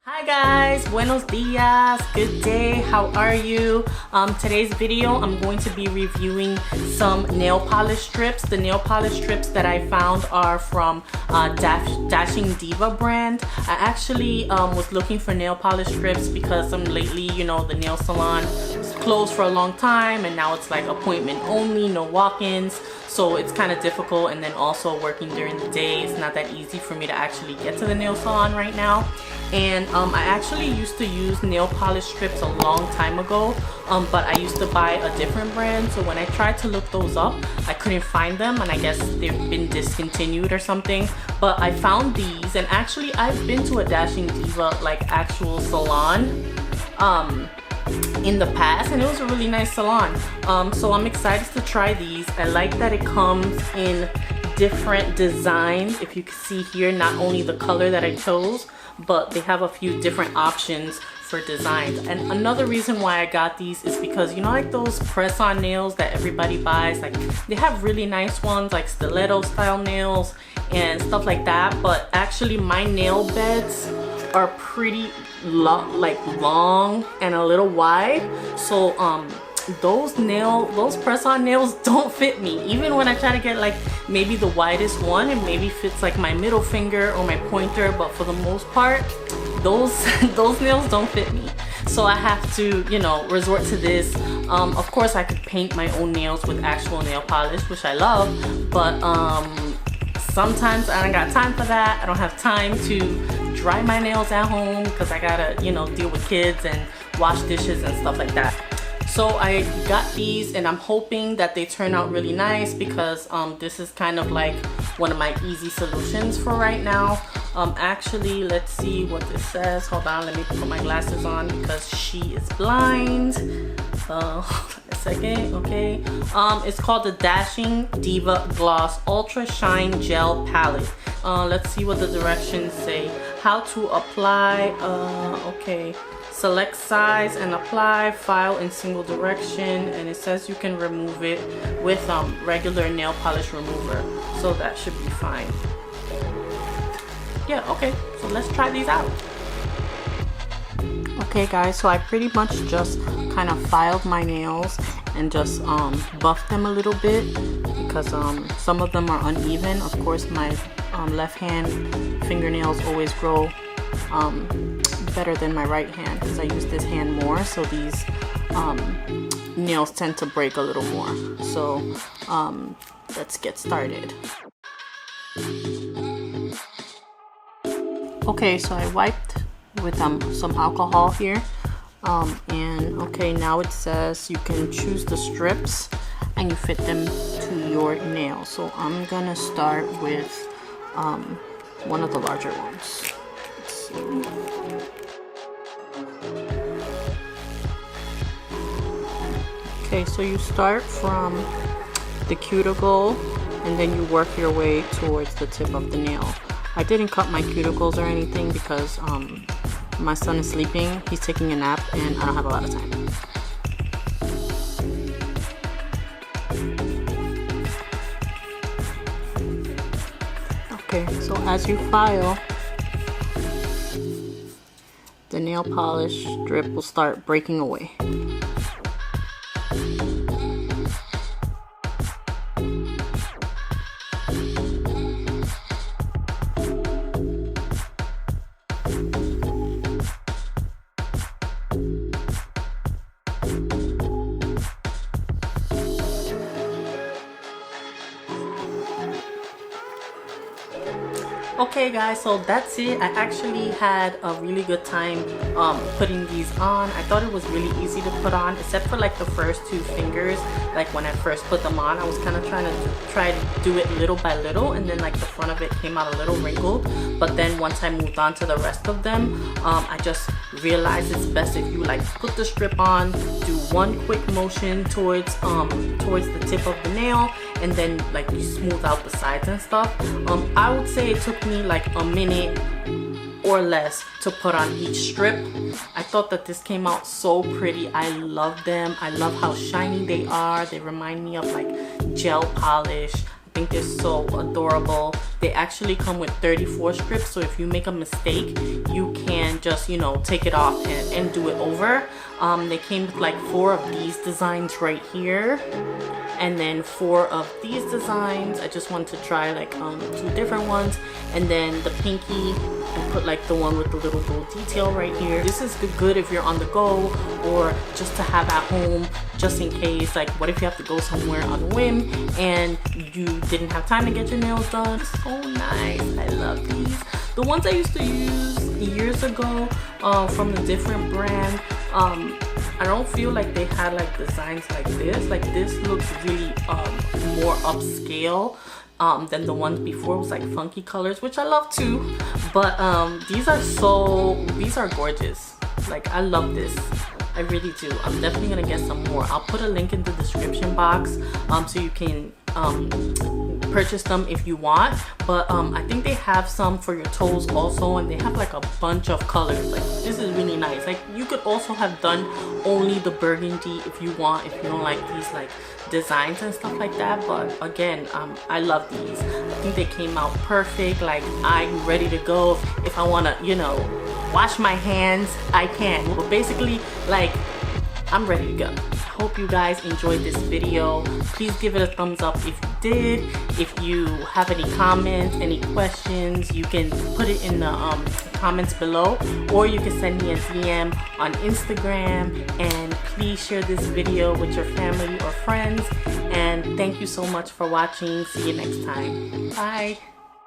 Hi guys, buenos dias, good day, how are you? Today's video I'm going to be reviewing some nail polish strips. The nail polish strips that I found are from Dashing Diva brand. I actually was looking for nail polish strips because lately, you know, the nail salon was closed for a long time and now it's like appointment only, no walk-ins. So it's kind of difficult, and then also working during the day, it's not that easy for me to actually get to the nail salon right now. And I actually used to use nail polish strips a long time ago, but I used to buy a different brand. So when I tried to look those up, I couldn't find them, and I guess they've been discontinued or something. But I found these, and actually I've been to a Dashing Diva like actual salon in the past, and it was a really nice salon. So I'm excited to try these. I like that it comes in different designs. If you can see here, not only the color that I chose, but they have a few different options for designs. And another reason why I got these is because, you know, like those press-on nails that everybody buys, like they have really nice ones like stiletto style nails and stuff like that, but actually my nail beds are pretty long and a little wide, so those press-on nails don't fit me. Even when I try to get like maybe the widest one, it maybe fits like my middle finger or my pointer, but for the most part those nails don't fit me. So I have to, you know, resort to this. Of course I could paint my own nails with actual nail polish, which I love, but sometimes I don't got time for that. I don't have time to dry my nails at home because I gotta, you know, deal with kids and wash dishes and stuff like that. So I got these, and I'm hoping that they turn out really nice because this is kind of like one of my easy solutions for right now. Actually, let's see what this says. Hold on, let me put my glasses on because she is blind. A second, okay. It's called the Dashing Diva Gloss Ultra Shine Gel Palette. Let's see what the directions say. How to apply, okay. Select size and apply, file in single direction, and it says you can remove it with regular nail polish remover, so that should be fine. Yeah, okay, so let's try these out. Okay guys, so I pretty much just kind of filed my nails and just buffed them a little bit because some of them are uneven. Of course my left hand fingernails always grow better than my right hand because I use this hand more, so these nails tend to break a little more. So let's get started. Okay, so I wiped with some alcohol here, and okay, now it says you can choose the strips and you fit them to your nail. So I'm gonna start with one of the larger ones. Let's see. Okay, so you start from the cuticle and then you work your way towards the tip of the nail. I didn't cut my cuticles or anything because my son is sleeping, he's taking a nap, and I don't have a lot of time. Okay, so as you file, the nail polish strip will start breaking away. Okay guys, so that's it. I actually had a really good time putting these on. I thought it was really easy to put on, except for like the first two fingers. Like when I first put them on, I was kind of trying to do it little by little, and then like the front of it came out a little wrinkled. But then once I moved on to the rest of them, I just realized it's best if you like put the strip on, do one quick motion towards the tip of the nail, and then like you smooth out the sides and stuff. I would say it took me like a minute or less to put on each strip. I thought that this came out so pretty. I love them. I love how shiny they are. They remind me of like gel polish. I think they're so adorable. They actually come with 34 strips, so if you make a mistake, you can just, you know, take it off and do it over. They came with like 4 of these designs right here, and then 4 of these designs. I just wanted to try like 2 different ones, and then the pinky, I put like the one with the little gold detail right here. This is good if you're on the go, or just to have at home, just in case. Like, what if you have to go somewhere on a whim and you didn't have time to get your nails done? It's so nice. I love these. The ones I used to use years ago from a different brand, I don't feel like they had like designs like this. Like, this looks really more upscale than the ones before. It was like funky colors, which I love too. But these are gorgeous. Like, I love this. I really do. I'm definitely gonna get some more. I'll put a link in the description box so you can purchase them if you want. But I think they have some for your toes also, and they have like a bunch of colors. Like, this is really nice. Like, you could also have done only the burgundy if you want, if you don't like these like designs and stuff like that. But again, I love these. I think they came out perfect. Like, I'm ready to go. If I want to, you know, wash my hands, I can. But basically, like, I'm ready to go. I hope you guys enjoyed this video. Please give it a thumbs up if you did. If you have any comments, any questions, you can put it in the comments below, or you can send me a DM on Instagram. And please share this video with your family or friends. And thank you so much for watching. See you next time. Bye.